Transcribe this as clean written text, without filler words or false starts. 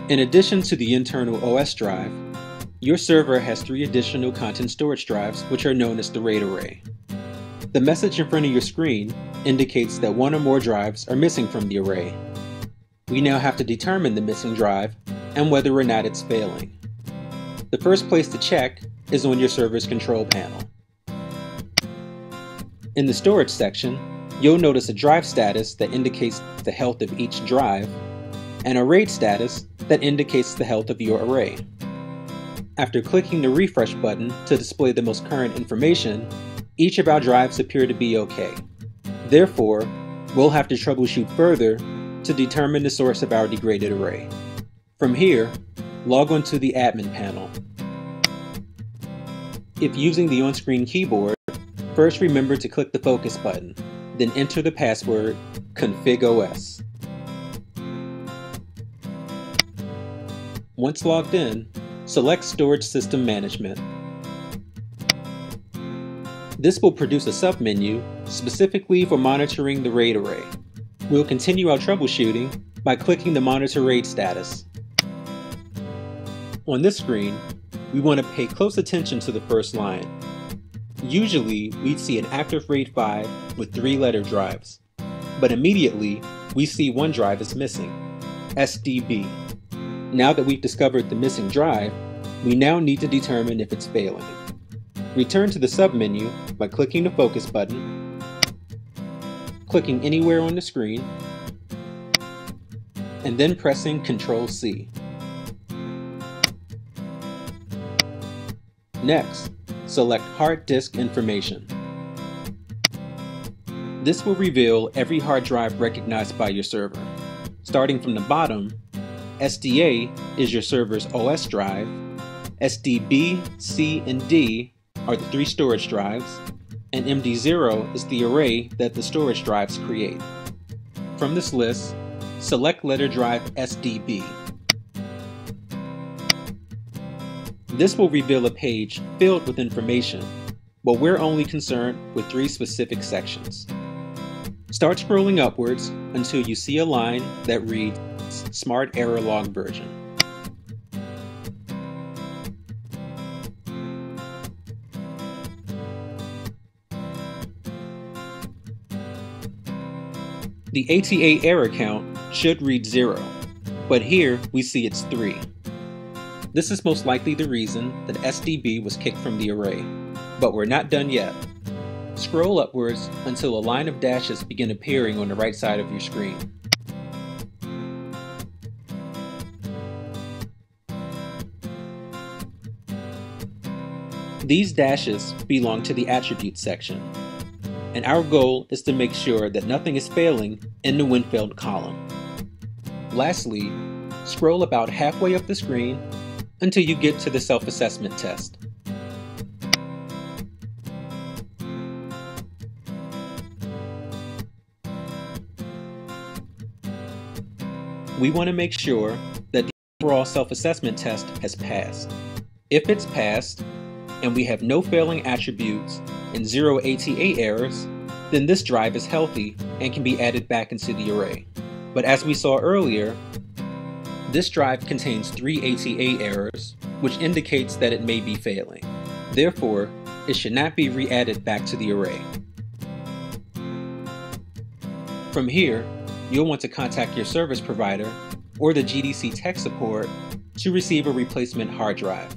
In addition to the internal OS drive, your server has 3 additional content storage drives, which are known as the RAID array. The message in front of your screen indicates that 1 or more drives are missing from the array. We now have to determine the missing drive and whether or not it's failing. The first place to check is on your server's control panel. In the storage section, you'll notice a drive status that indicates the health of each drive, and a RAID status that indicates the health of your array. After clicking the refresh button to display the most current information, each of our drives appear to be okay. Therefore, we'll have to troubleshoot further to determine the source of our degraded array. From here, log on to the admin panel. If using the on-screen keyboard, first remember to click the focus button, then enter the password config.os. Once logged in, select Storage System Management. This will produce a submenu specifically for monitoring the RAID array. We'll continue our troubleshooting by clicking the Monitor RAID status. On this screen, we want to pay close attention to the first line. Usually, we'd see an active RAID 5 with 3 letter drives, but immediately we see one drive is missing, SDB. Now that we've discovered the missing drive, we now need to determine if it's failing. Return to the submenu by clicking the focus button, clicking anywhere on the screen, and then pressing Ctrl-C. Next, select Hard Disk Information. This will reveal every hard drive recognized by your server. Starting from the bottom, SDA is your server's OS drive, SDB, C, and D are the 3 storage drives, and MD0 is the array that the storage drives create. From this list, select letter drive SDB. This will reveal a page filled with information, but we're only concerned with 3 specific sections. Start scrolling upwards until you see a line that reads Smart Error Log Version. The ATA error count should read 0, but here we see it's 3. This is most likely the reason that SDB was kicked from the array, but we're not done yet. Scroll upwards until a line of dashes begin appearing on the right side of your screen. These dashes belong to the attributes section, and our goal is to make sure that nothing is failing in the when failed column. Lastly, scroll about halfway up the screen until you get to the self-assessment test. We want to make sure that the overall self-assessment test has passed. If it's passed, and we have no failing attributes and 0 ATA errors, then this drive is healthy and can be added back into the array. But as we saw earlier, this drive contains 3 ATA errors, which indicates that it may be failing. Therefore, it should not be re-added back to the array. From here, you'll want to contact your service provider or the GDC tech support to receive a replacement hard drive.